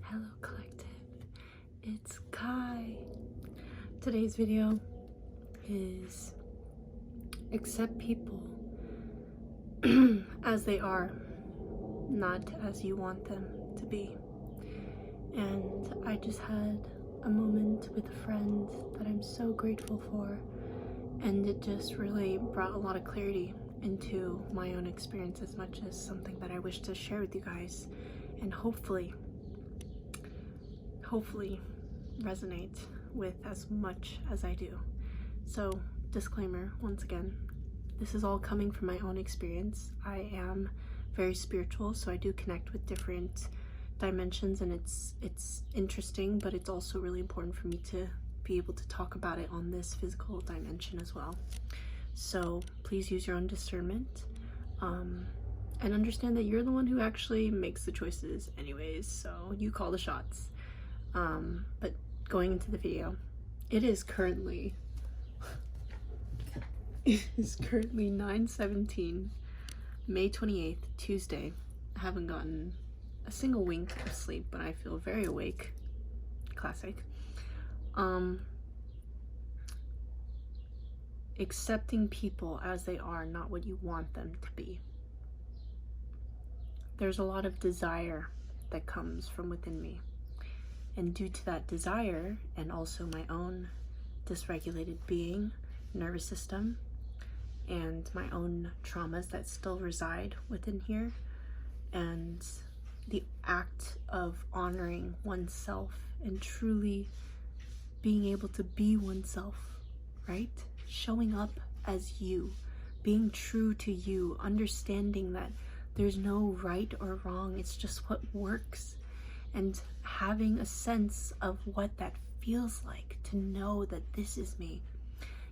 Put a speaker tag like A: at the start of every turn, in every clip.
A: Hello collective, it's Kai. Today's video is accept people as they are, not as you want them to be. And I just had a moment with a friend that I'm so grateful for, and it just really brought a lot of clarity into my own experience as much as something that I wish to share with you guys, and hopefully resonate with as much as I do. So, disclaimer once again, this is all coming from my own experience. I am very spiritual, so I do connect with different dimensions, and it's interesting, but it's also really important for me to be able to talk about it on this physical dimension as well. So please use your own discernment, and understand that you're the one who actually makes the choices anyways, so you call the shots. But going into the video, it is currently 9:17, May 28th, Tuesday. I haven't gotten a single wink of sleep, but I feel very awake. Classic. Accepting people as they are, not what you want them to be. There's a lot of desire that comes from within me. And due to that desire, and also my own dysregulated being, nervous system, and my own traumas that still reside within here, and the act of honoring oneself and truly being able to be oneself, right? Showing up as you, being true to you, understanding that there's no right or wrong, it's just what works. And having a sense of what that feels like, to know that this is me,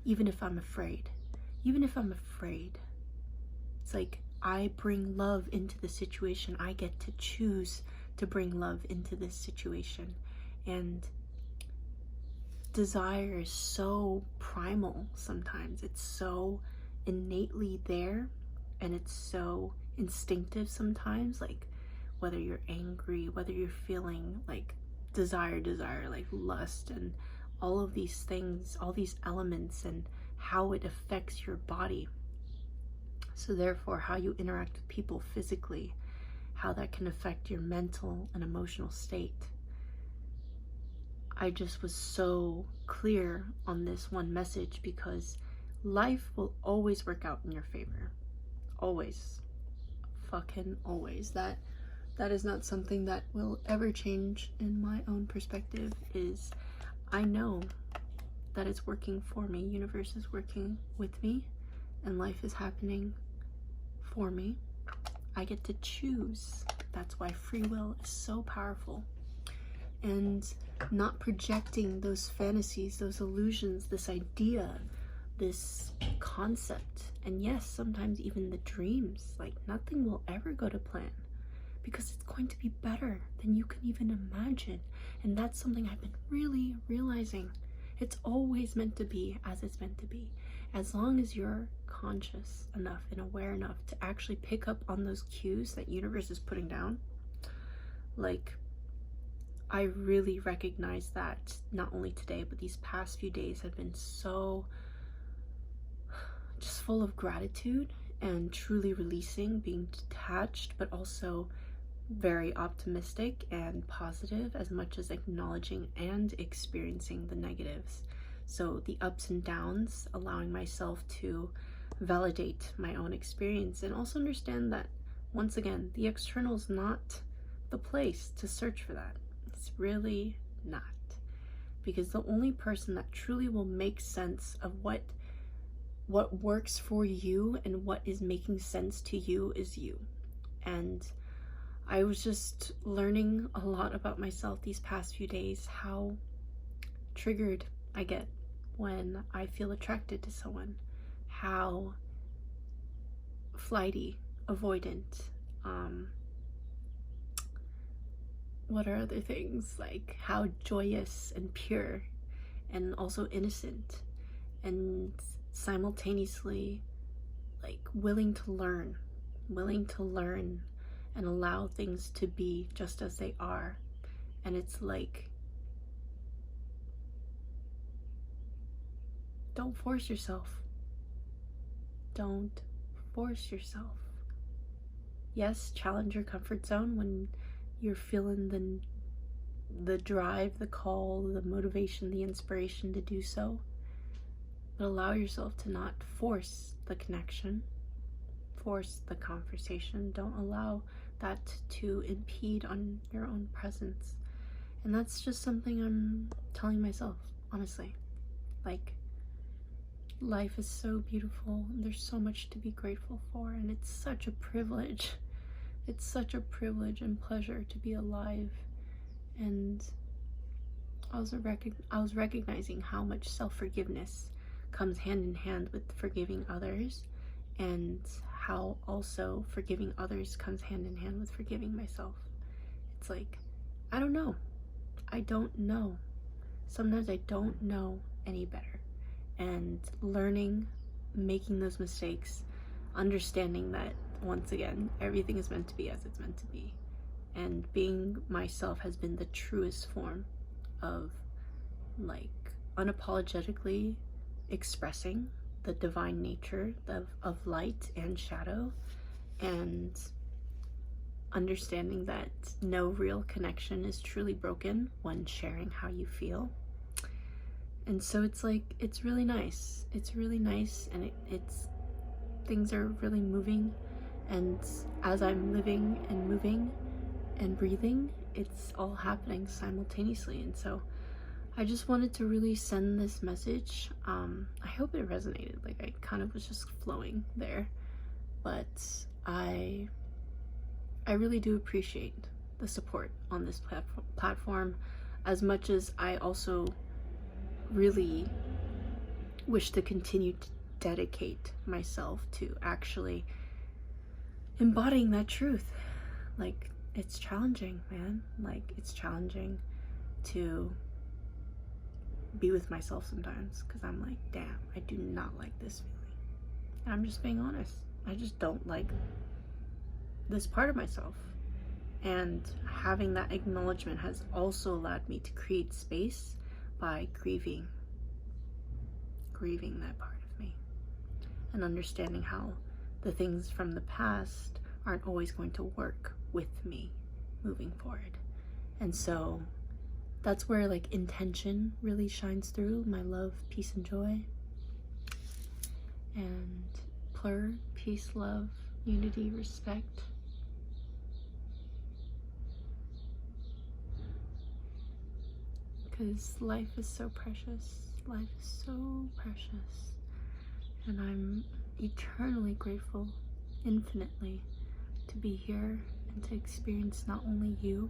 A: even if I'm afraid. It's like I bring love into the situation. I get to choose to bring love into this situation. And desire is so primal sometimes. It's so innately there, and it's so instinctive sometimes, like whether you're angry, whether you're feeling like desire, like lust, and all of these things, all these elements, and how it affects your body. So therefore, how you interact with people physically, how that can affect your mental and emotional state. I just was so clear on this one message, because life will always work out in your favor. Always. Fucking always. That is not something that will ever change in my own perspective. Is I know that it's working for me. Universe is working with me, and life is happening for me. I get to choose. That's why free will is so powerful. And not projecting those fantasies, those illusions, this idea, this concept, and yes, sometimes even the dreams, like nothing will ever go to plan, because it's going to be better than you can even imagine. And that's something I've been really realizing. It's always meant to be as it's meant to be, as long as you're conscious enough and aware enough to actually pick up on those cues that universe is putting down. Like, I really recognize that not only today, but these past few days have been so just full of gratitude and truly releasing, being detached, but also very optimistic and positive, as much as acknowledging and experiencing the negatives. So the ups and downs, allowing myself to validate my own experience, and also understand that, once again, the external is not the place to search for that. It's really not. Because the only person that truly will make sense of what works for you and what is making sense to you is you. And I was just learning a lot about myself these past few days, how triggered I get when I feel attracted to someone, how flighty, avoidant, what are other things, like how joyous and pure and also innocent, and simultaneously like willing to learn and allow things to be just as they are, And it's like, don't force yourself. Don't force yourself. Yes, challenge your comfort zone when you're feeling the drive, the call, the motivation, the inspiration to do so. But allow yourself to not force the connection, force the conversation. Don't allow that to impede on your own presence. And that's just something I'm telling myself, honestly. Like, life is so beautiful, and there's so much to be grateful for, and it's such a privilege. It's such a privilege and pleasure to be alive. And I was recognizing how much self-forgiveness comes hand in hand with forgiving others, and how also forgiving others comes hand in hand with forgiving myself. It's like, I don't know. Sometimes I don't know any better. And learning, making those mistakes, understanding that, once again, everything is meant to be as it's meant to be. And being myself has been the truest form of, like, unapologetically expressing the divine nature of light and shadow, and understanding that no real connection is truly broken when sharing how you feel. And so it's like, it's really nice. It's really nice, and it's things are really moving. And as I'm living and moving and breathing, it's all happening simultaneously. And so I just wanted to really send this message. I hope it resonated. Like, I kind of was just flowing there, but I really do appreciate the support on this platform, as much as I also really wish to continue to dedicate myself to actually embodying that truth. Like, it's challenging, man. Like, it's challenging to be with myself sometimes, because I'm like, damn, I do not like this feeling. And I'm just being honest. I just don't like this part of myself. And having that acknowledgement has also allowed me to create space by grieving that part of me, and understanding how the things from the past aren't always going to work with me moving forward. And so that's where, like, intention really shines through. My love, peace, and joy. And plur, peace, love, unity, respect. Because life is so precious. Life is so precious. And I'm eternally grateful, infinitely, to be here and to experience not only you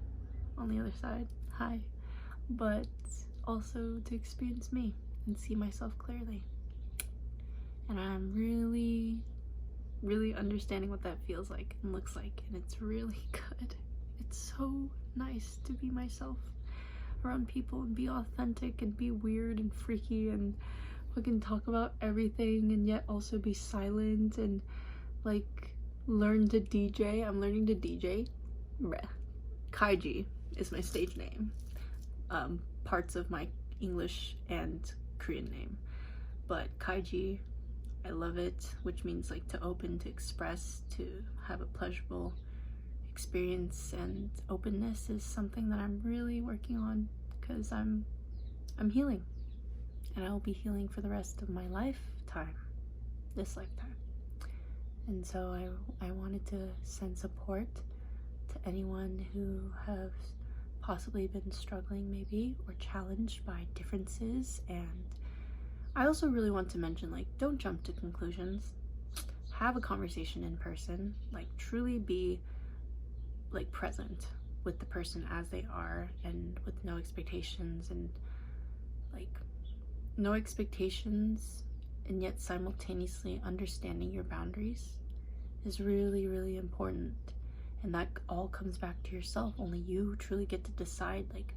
A: on the other side, hi, but also to experience me and see myself clearly. And I'm really, really understanding what that feels like and looks like, and it's really good. It's so nice to be myself around people and be authentic and be weird and freaky and fucking talk about everything, and yet also be silent and, like, learn to DJ. I'm learning to DJ. Kaiji is my stage name. Parts of my English and Korean name. But Kaiji, I love it, which means, like, to open, to express, to have a pleasurable experience. And openness is something that I'm really working on, because I'm healing, and I will be healing for the rest of my this lifetime. And so I wanted to send support to anyone who has possibly been struggling, maybe, or challenged by differences. And I also really want to mention, like, don't jump to conclusions. Have a conversation in person. Like, truly be, like, present with the person as they are, and with no expectations, and, like, no expectations, and yet simultaneously understanding your boundaries is really, really important. And that all comes back to yourself. Only you truly get to decide, like,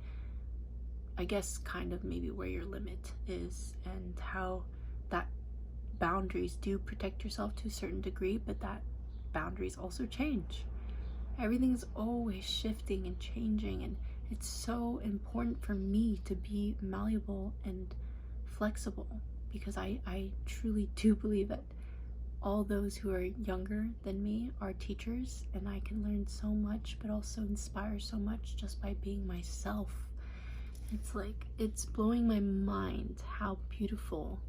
A: I guess kind of maybe where your limit is, and how that boundaries do protect yourself to a certain degree, but that boundaries also change. Everything is always shifting and changing, it's so important for me to be malleable and flexible, because I truly do believe that all those who are younger than me are teachers, and I can learn so much but also inspire so much just by being myself. It's like, it's blowing my mind how beautiful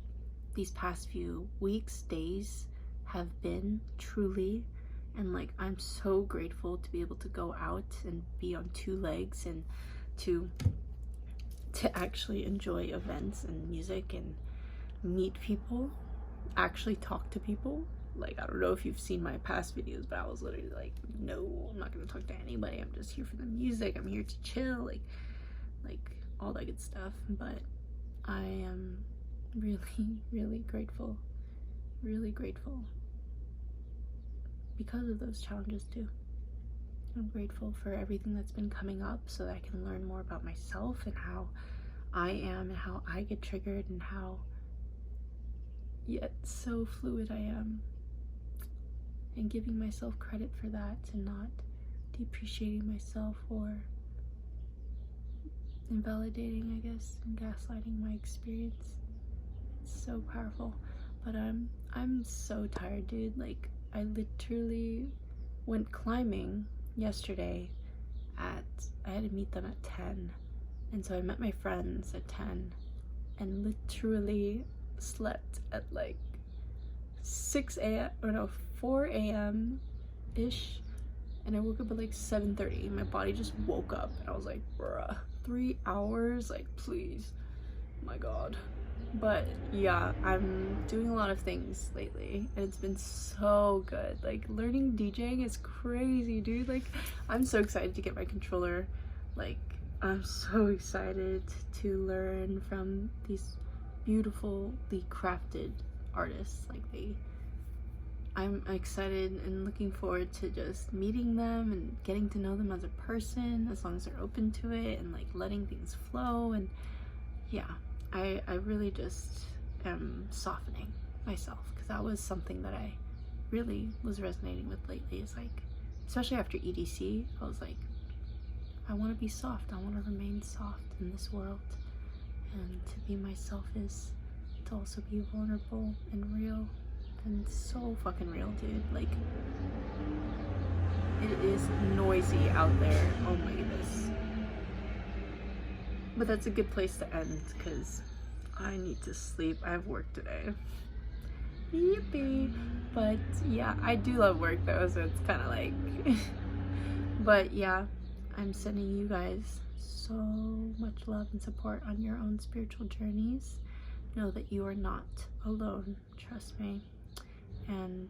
A: these past few weeks, days have been, truly. And like, I'm so grateful to be able to go out and be on two legs, and to actually enjoy events and music and meet people, actually talk to people. Like, I don't know if you've seen my past videos, but I was literally like, no, I'm not gonna talk to anybody. I'm just here for the music. I'm here to chill, like all that good stuff. But I am really grateful, really grateful because of those challenges too. I'm grateful for everything that's been coming up so that I can learn more about myself and how I am and how I get triggered and how yet so fluid I am, and giving myself credit for that and not depreciating myself or invalidating, I guess, and gaslighting my experience. It's so powerful. But I'm so tired, dude. Like, I literally went climbing yesterday I had to meet them at 10, and so I met my friends at 10 and literally slept at like 6 a.m. or no, 4 a.m. ish, and I woke up at like 7:30. My body just woke up and I was like, bruh, 3 hours, like, please, my god. But yeah, I'm doing a lot of things lately and it's been so good. Like, learning DJing is crazy, dude. Like, I'm so excited to get my controller. Like, I'm so excited to learn from these beautifully crafted artists. Like, I'm excited and looking forward to just meeting them and getting to know them as a person, as long as they're open to it and like letting things flow. And yeah, I really just am softening myself, because that was something that I really was resonating with lately. Is like, especially after EDC, I was like, I want to be soft. I want to remain soft in this world, and to be myself is to also be vulnerable and real, and so fucking real, dude. Like, it is noisy out there. Oh my goodness. But that's a good place to end, because I need to sleep. I have work today. Yippee. But yeah, I do love work though, so it's kind of like but yeah, I'm sending you guys so much love and support on your own spiritual journeys. Know that you are not alone, trust me. And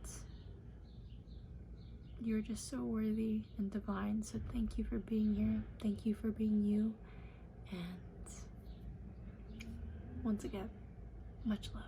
A: you're just so worthy and divine. So thank you for being here. Thank you for being you. And once again, much love.